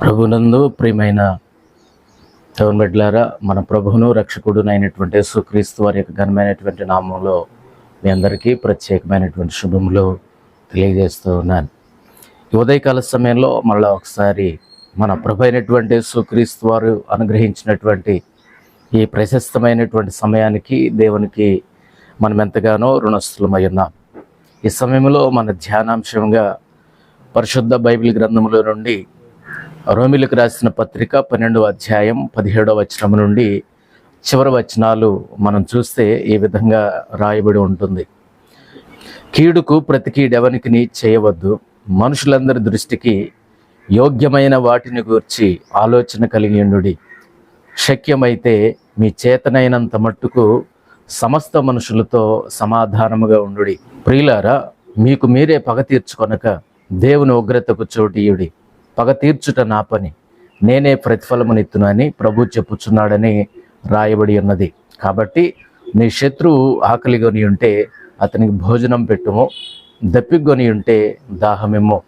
ప్రభునందు ప్రియమైన దేవుని బిడ్డలారా, మన ప్రభువును రక్షకుడునైనటువంటి యేసుక్రీస్తు వారి యొక్క ఘనమైనటువంటి నామంలో మీ అందరికీ ప్రత్యేకమైనటువంటి శుభములు తెలియజేస్తూ ఉన్నాను. ఈ ఉదయకాల సమయంలో మళ్ళీ ఒకసారి మన ప్రభు అయినటువంటి యేసుక్రీస్తు వారు అనుగ్రహించినటువంటి ఈ ప్రశస్తమైనటువంటి సమయానికి దేవునికి మనం ఎంతగానో రుణస్థులమై ఉన్నాం. ఈ సమయంలో మన ధ్యానాంశంగా పరిశుద్ధ బైబిల్ గ్రంథంలో నుండి రోమిలకు రాసిన పత్రిక 12వ అధ్యాయం 17వ వచనం నుండి చివరి వచనాలు మనం చూస్తే ఈ విధంగా రాయబడి ఉంటుంది. కీడుకు ప్రతి కీడెవనికిని చేయవద్దు, మనుషులందరి దృష్టికి యోగ్యమైన వాటిని గూర్చి ఆలోచన కలిగి ఉండుడి. శక్యమైతే మీ చేతనైనంత మట్టుకు సమస్త మనుషులతో సమాధానముగా ఉండుడి. ప్రియులారా, మీకు మీరే పగ తీర్చుకొనక దేవుని ఉగ్రతకు చోటియుడి. పగ తీర్చుట నా పని, నేనే ప్రతిఫలమునిత్తును అని ప్రభు చెప్పుచున్నాడని రాయబడి ఉన్నది. కాబట్టి నీ శత్రువు ఆకలిగొని ఉంటే అతనికి భోజనం పెట్టుము, దప్పిగొని ఉంటే దాహమేమో.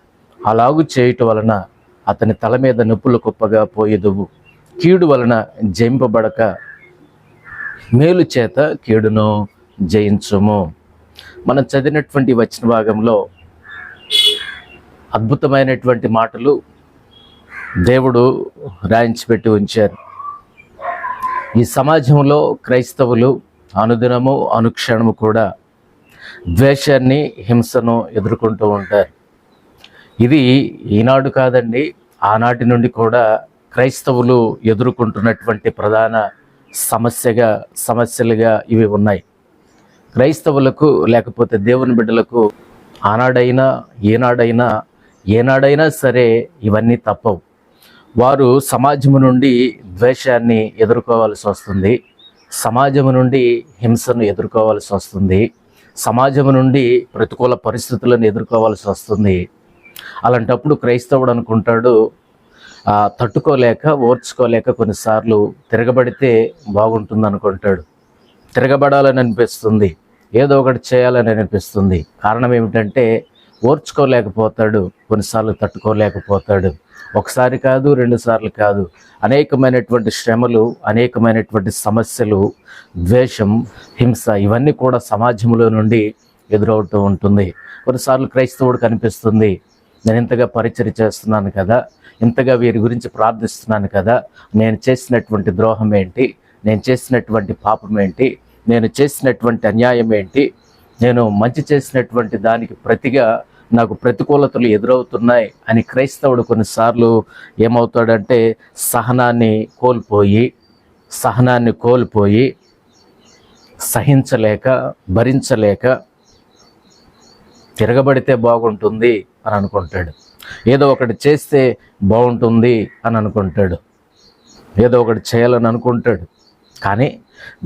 అలాగు చేయుట వలన అతని తల మీద నొప్పులు కుప్పగా పోయేదువు. కీడు వలన జయింపబడక మేలు చేత కీడును జయించుము. మనం చదివినటువంటి వచన భాగంలో అద్భుతమైనటువంటి మాటలు దేవుడు రాయించిపెట్టి ఉంచారు. ఈ సమాజంలో క్రైస్తవులు అనుదినము అనుక్షణము కూడా ద్వేషాన్ని, హింసను ఎదుర్కొంటూ ఉంటారు. ఇది ఈనాడు కాదండి, ఆనాటి నుండి కూడా క్రైస్తవులు ఎదుర్కొంటున్నటువంటి ప్రధాన సమస్యలుగా ఇవి ఉన్నాయి. క్రైస్తవులకు లేకపోతే దేవుని బిడ్డలకు ఆనాడైనా ఏనాడైనా సరే ఇవన్నీ తప్పవు. వారు సమాజము నుండి ద్వేషాన్ని ఎదుర్కోవాల్సి వస్తుంది, సమాజము నుండి హింసను ఎదుర్కోవాల్సి వస్తుంది, సమాజము నుండి ప్రతికూల పరిస్థితులను ఎదుర్కోవాల్సి వస్తుంది. అలాంటప్పుడు క్రైస్తవుడు అనుకుంటాడు, తట్టుకోలేక ఓర్చుకోలేక కొన్నిసార్లు తిరగబడితే బాగుంటుంది అనుకుంటాడు. తిరగబడాలని అనిపిస్తుంది, ఏదో ఒకటి చేయాలని అనిపిస్తుంది. కారణం ఏమిటంటే ఓర్చుకోలేకపోతాడు, కొన్నిసార్లు తట్టుకోలేకపోతాడు. ఒకసారి కాదు, 2 సార్లు కాదు, అనేకమైనటువంటి శ్రమలు, అనేకమైనటువంటి సమస్యలు, ద్వేషం, హింస ఇవన్నీ కూడా సమాజంలో నుండి ఎదురవుతూ ఉంటుంది. కొన్నిసార్లు క్రైస్తవుడు కనిపిస్తుంది, నేను ఇంతగా పరిచర్య చేస్తున్నాను కదా, ఇంతగా వీరి గురించి ప్రార్థిస్తున్నాను కదా, నేను చేసినటువంటి ద్రోహం ఏంటి, నేను చేసినటువంటి పాపం ఏంటి, నేను చేసినటువంటి అన్యాయం ఏంటి, నేను మంచి చేసినటువంటి దానికి ప్రతిగా నాకు ప్రతికూలతలు ఎదురవుతున్నాయి అని క్రైస్తవుడు కొన్నిసార్లు ఏమవుతాడంటే సహనాన్ని కోల్పోయి సహించలేక, భరించలేక తిరగబడితే బాగుంటుంది అని అనుకుంటాడు. ఏదో ఒకటి చేస్తే బాగుంటుంది అని అనుకుంటాడు, ఏదో ఒకటి చేయాలని అనుకుంటాడు. కానీ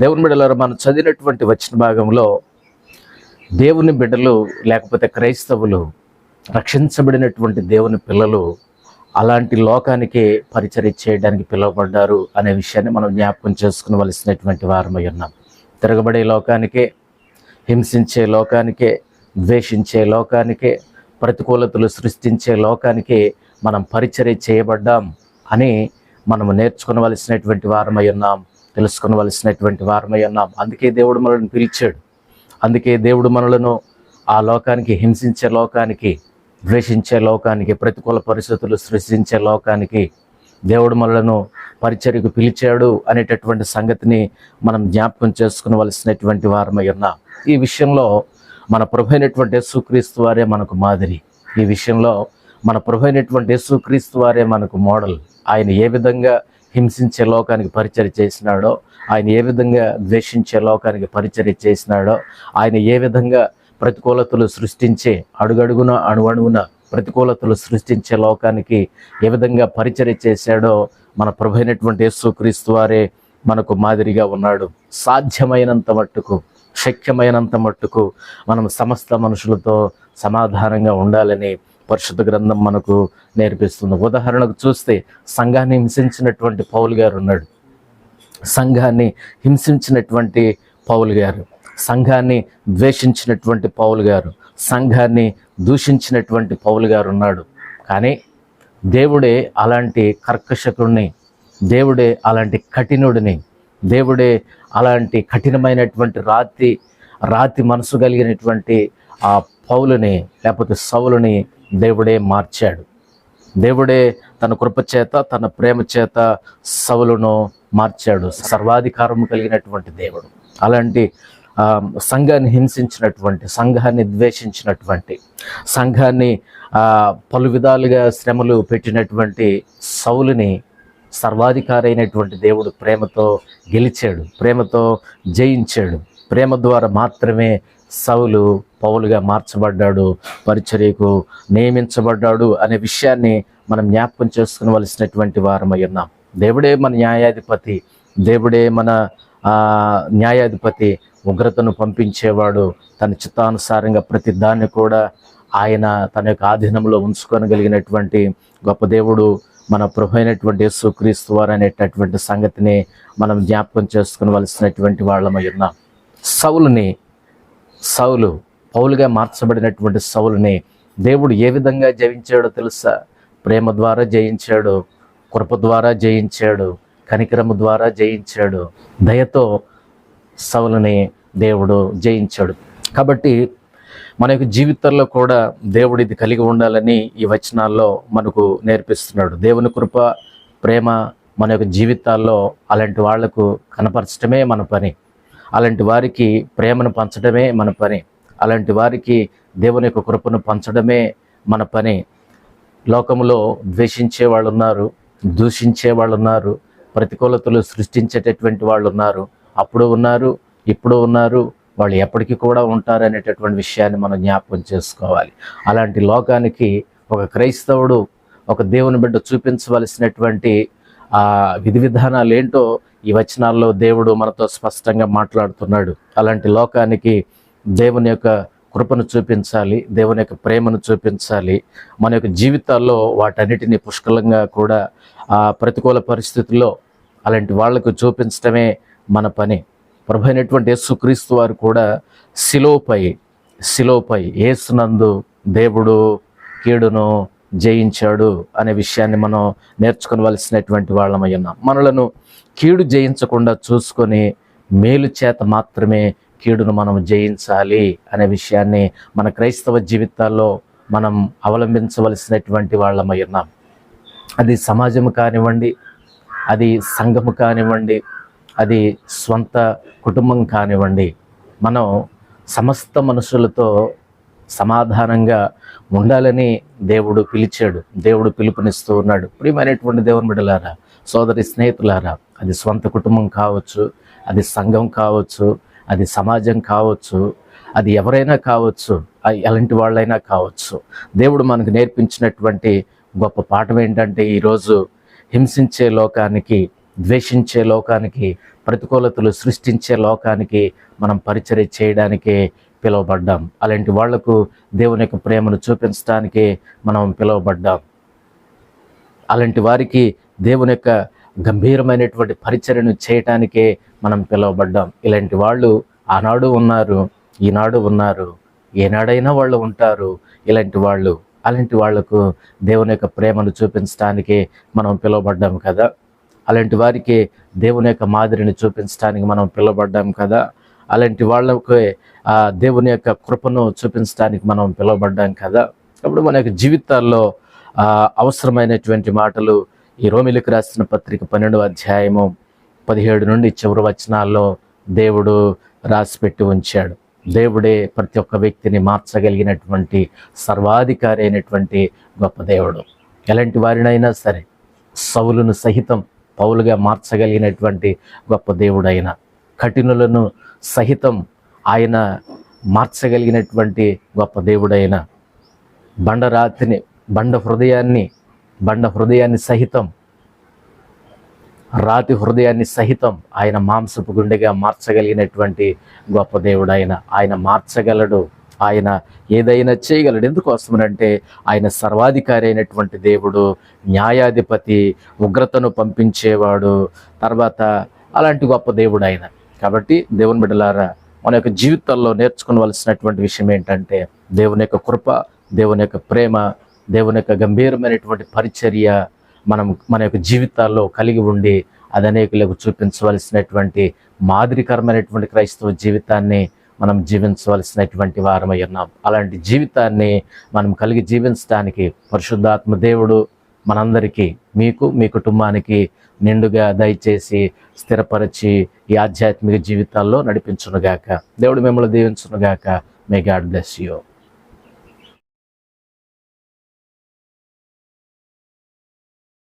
దేవుని బిడ్డలారా, మనం చదివినటువంటి వచన భాగంలో దేవుని బిడ్డలు లేకపోతే క్రైస్తవులు, రక్షించబడినటువంటి దేవుని పిల్లలు అలాంటి లోకానికే పరిచర్య చేయడానికి పిలువబడ్డారు అనే విషయాన్ని మనం జ్ఞాపకం చేసుకునవలసినటువంటి వారమై ఉన్నాం. తిరగబడే లోకానికే, హింసించే లోకానికే, ద్వేషించే లోకానికే, ప్రతికూలతలు సృష్టించే లోకానికే మనం పరిచర్య చేయబడ్డాం అని మనము నేర్చుకునవలసినటువంటి వారమై ఉన్నాం, తెలుసుకునవలసినటువంటి వారమై ఉన్నాం. అందుకే దేవుడు మనల్ని పిలిచాడు. అందుకే దేవుడు మనలను ఆ లోకానికి, హింసించే లోకానికి, ద్వేషించే లోకానికి, ప్రతికూల పరిస్థితులు సృష్టించే లోకానికి దేవుడు మనలను పరిచర్యకు పిలిచాడు అనేటటువంటి సంగతిని మనం జ్ఞాపకం చేసుకునవలసినటువంటి వారమై ఉన్నాం. ఈ విషయంలో మన ప్రభు అయినటువంటి యేసుక్రీస్తు వారే మనకు మాదిరి. ఈ విషయంలో మన ప్రభు అయినటువంటి యేసుక్రీస్తు వారే మనకు మోడల్. ఆయన ఏ విధంగా హింసించే లోకానికి పరిచర్య చేసినాడో, ఆయన ఏ విధంగా ద్వేషించే లోకానికి పరిచర్య చేసినాడో, ఆయన ఏ విధంగా ప్రతికూలతలు సృష్టించే, అడుగడుగున అణువణువున ప్రతికూలతలు సృష్టించే లోకానికి ఏ విధంగా పరిచర్య చేశాడో మన ప్రభు అయినటువంటి యేసుక్రీస్తు వారే మనకు మాదిరిగా ఉన్నాడు. సాధ్యమైనంత మట్టుకు, శక్యమైనంత మట్టుకు మనం సమస్త మనుషులతో సమాధానంగా ఉండాలని పరిశుద్ధ గ్రంథం మనకు నేర్పిస్తుంది. ఉదాహరణకు చూస్తే సంఘాన్ని హింసించినటువంటి పౌలు గారు ఉన్నాడు. సంఘాన్ని హింసించినటువంటి పౌలు గారు, సంఘాన్ని ద్వేషించినటువంటి పౌలు గారు, సంఘాన్ని దూషించినటువంటి పౌలు గారు ఉన్నాడు. కానీ దేవుడే అలాంటి కర్కశకుడిని, దేవుడే అలాంటి కఠినుడిని, దేవుడే అలాంటి కఠినమైనటువంటి రాతి మనసు కలిగినటువంటి ఆ పౌలుని లేకపోతే సౌలుని దేవుడే మార్చాడు. దేవుడే తన కృపచేత తన ప్రేమ చేత సౌలును మార్చాడు. సర్వాధికారము కలిగినటువంటి దేవుడు అలాంటి సంఘాన్ని హింసించినటువంటి, సంఘాన్ని ద్వేషించినటువంటి, సంఘాన్ని పలు విధాలుగా శ్రమలు పెట్టినటువంటి సౌలుని సర్వాధికారి అయినటువంటి దేవుడు ప్రేమతో గెలిచాడు, ప్రేమతో జయించాడు. ప్రేమ ద్వారా మాత్రమే సౌలు పౌలుగా మార్చబడ్డాడు, పరిచర్యకు నియమించబడ్డాడు అనే విషయాన్ని మనం జ్ఞాపకం చేసుకునవలసినటువంటి వారమై ఉన్నాం. దేవుడే మన న్యాయాధిపతి, దేవుడే మన న్యాయాధిపతి, ఉగ్రతను పంపించేవాడు. తన చిత్తానుసారంగా ప్రతి దాన్ని కూడా ఆయన తన యొక్క ఆధీనంలో ఉంచుకోగలిగినటువంటి గొప్ప దేవుడు మన ప్రభు అయినటువంటి యేసుక్రీస్తు వారు అనేటటువంటి సంగతిని మనం జ్ఞాపకం చేసుకునవలసినటువంటి వాళ్ళమై ఉన్నాం. సౌలు పౌలుగా మార్చబడినటువంటి సౌలుని దేవుడు ఏ విధంగా జయించాడో తెలుసా? ప్రేమ ద్వారా జయించాడు, కృప ద్వారా జయించాడు, కనికరము ద్వారా జయించాడు, దయతో సౌలుని దేవుడు జయించాడు. కాబట్టి మన యొక్క జీవితాల్లో కూడా దేవుడు ఇది కలిగి ఉండాలని ఈ వచనాల్లో మనకు నేర్పిస్తున్నాడు. దేవుని కృప, ప్రేమ మన యొక్క జీవితాల్లో అలాంటి వాళ్లకు కనపరచడమే మన పని, అలాంటి వారికి ప్రేమను పంచడమే మన పని, అలాంటి వారికి దేవుని యొక్క కృపను పంచడమే మన పని. లోకంలో ద్వేషించే వాళ్ళు ఉన్నారు, దూషించే వాళ్ళు ఉన్నారు, ప్రతికూలతలు సృష్టించేటటువంటి వాళ్ళు ఉన్నారు, అప్పుడు ఉన్నారు, ఇప్పుడు ఉన్నారు, వాళ్ళు ఎప్పటికీ కూడా ఉంటారు అనేటటువంటి విషయాన్ని మనం జ్ఞాపకం చేసుకోవాలి. అలాంటి లోకానికి ఒక క్రైస్తవుడు, ఒక దేవుని బిడ్డ చూపించవలసినటువంటి విధి విధానాలు ఏంటో ఈ వచనాల్లో దేవుడు మనతో స్పష్టంగా మాట్లాడుతున్నాడు. అలాంటి లోకానికి దేవుని యొక్క కృపను చూపించాలి, దేవుని యొక్క ప్రేమను చూపించాలి. మన యొక్క జీవితాల్లో వాటన్నిటినీ పుష్కలంగా కూడా ప్రతికూల పరిస్థితుల్లో అలాంటి వాళ్లకు చూపించడమే మన పని. ప్రభు అయినటువంటి యేసుక్రీస్తు వారు కూడా శిలోపై యేసునందు దేవుడు కీడును జయించాడు అనే విషయాన్ని మనం నేర్చుకోవలసినటువంటి వాళ్ళమై ఉన్నాం. మనలను కీడు జయించకుండా చూసుకొని మేలు చేత మాత్రమే కీడును మనం జయించాలి అనే విషయాన్ని మన క్రైస్తవ జీవితాల్లో మనం అవలంబించవలసినటువంటి వాళ్ళమై ఉన్నాం. అది సమాజము కానివ్వండి, అది సంఘము కానివ్వండి, అది స్వంత కుటుంబం కానివ్వండి, మనం సమస్త మనుషులతో సమాధానంగా ఉండాలని దేవుడు పిలిచాడు, దేవుడు పిలుపునిస్తూ ఉన్నాడు. ప్రియమైనటువంటి దేవుని బిడ్డలారా, సోదరి స్నేహితులారా, అది స్వంత కుటుంబం కావచ్చు, అది సంఘం కావచ్చు, అది సమాజం కావచ్చు, అది ఎవరైనా కావచ్చు, ఎలాంటి వాళ్ళైనా కావచ్చు. దేవుడు మనకు నేర్పించినటువంటి గొప్ప పాఠం ఏంటంటే, ఈరోజు హింసించే లోకానికి, ద్వేషించే లోకానికి, ప్రతికూలతలు సృష్టించే లోకానికి మనం పరిచర్య చేయడానికే పిలువబడ్డాం. అలాంటి వాళ్లకు దేవుని యొక్క ప్రేమను చూపించడానికే మనం పిలువబడ్డాం. అలాంటి వారికి దేవుని యొక్క గంభీరమైనటువంటి పరిచర్యను చేయటానికే మనం పిలువబడ్డాం. ఇలాంటి వాళ్ళు ఆనాడు ఉన్నారు, ఈనాడు ఉన్నారు, ఏనాడైనా వాళ్ళు ఉంటారు. ఇలాంటి వాళ్ళు, అలాంటి వాళ్లకు దేవుని యొక్క ప్రేమను చూపించడానికే మనం పిలువబడ్డాం కదా. అలాంటి వారికి దేవుని యొక్క మాదిరిని చూపించడానికి మనం పిలువబడ్డాం కదా. అలాంటి వాళ్ళకి దేవుని యొక్క కృపను చూపించడానికి మనం పిలువబడ్డాం కదా. అప్పుడు మన యొక్క జీవితాల్లో అవసరమైనటువంటి మాటలు ఈ రోమిలకు రాసిన పత్రిక 12వ అధ్యాయము 17 నుండి చివరి వచనాల్లో దేవుడు రాసిపెట్టి ఉంచాడు. దేవుడే ప్రతి ఒక్క వ్యక్తిని మార్చగలిగినటువంటి సర్వాధికారి అయినటువంటి గొప్ప దేవుడు. ఎలాంటి వారినైనా సరే, సౌలును సహితం పౌలుగా మార్చగలిగినటువంటి గొప్ప దేవుడైన, కఠినులను సహితం ఆయన మార్చగలిగినటువంటి గొప్ప దేవుడైన, బండ హృదయాన్ని సహితం, రాతి హృదయాన్ని సహితం ఆయన మాంసపు గుండెగా మార్చగలిగినటువంటి గొప్ప దేవుడైన, ఆయన మార్చగలడు, ఆయన ఏదైనా చేయగలడు. ఎందుకోసమనంటే ఆయన సర్వాధికారి అయినటువంటి దేవుడు, న్యాయాధిపతి, ఉగ్రతను పంపించేవాడు, తర్వాత అలాంటి గొప్ప దేవుడు ఆయన. కాబట్టి దేవుని బిడ్డలారా, మన యొక్క జీవితాల్లో నేర్చుకోవలసినటువంటి విషయం ఏంటంటే, దేవుని యొక్క కృప, దేవుని యొక్క ప్రేమ దేవుని యొక్క గంభీరమైనటువంటి పరిచర్య మన యొక్క జీవితాల్లో కలిగి ఉండి అది అనేకులకు చూపించవలసినటువంటి మాదిరికరమైనటువంటి క్రైస్తవ జీవితాన్ని మనం జీవించవలసినటువంటి వారమై ఉన్నాం. అలాంటి జీవితాన్ని మనం కలిగి జీవించడానికి పరిశుద్ధాత్మ దేవుడు మనందరికీ, మీకు, మీ కుటుంబానికి నిండుగా దయచేసి స్థిరపరిచి ఈ ఆధ్యాత్మిక జీవితాల్లో నడిపించునుగాక. దేవుడు మిమ్మల్ని దీవించునుగాక. May God bless you.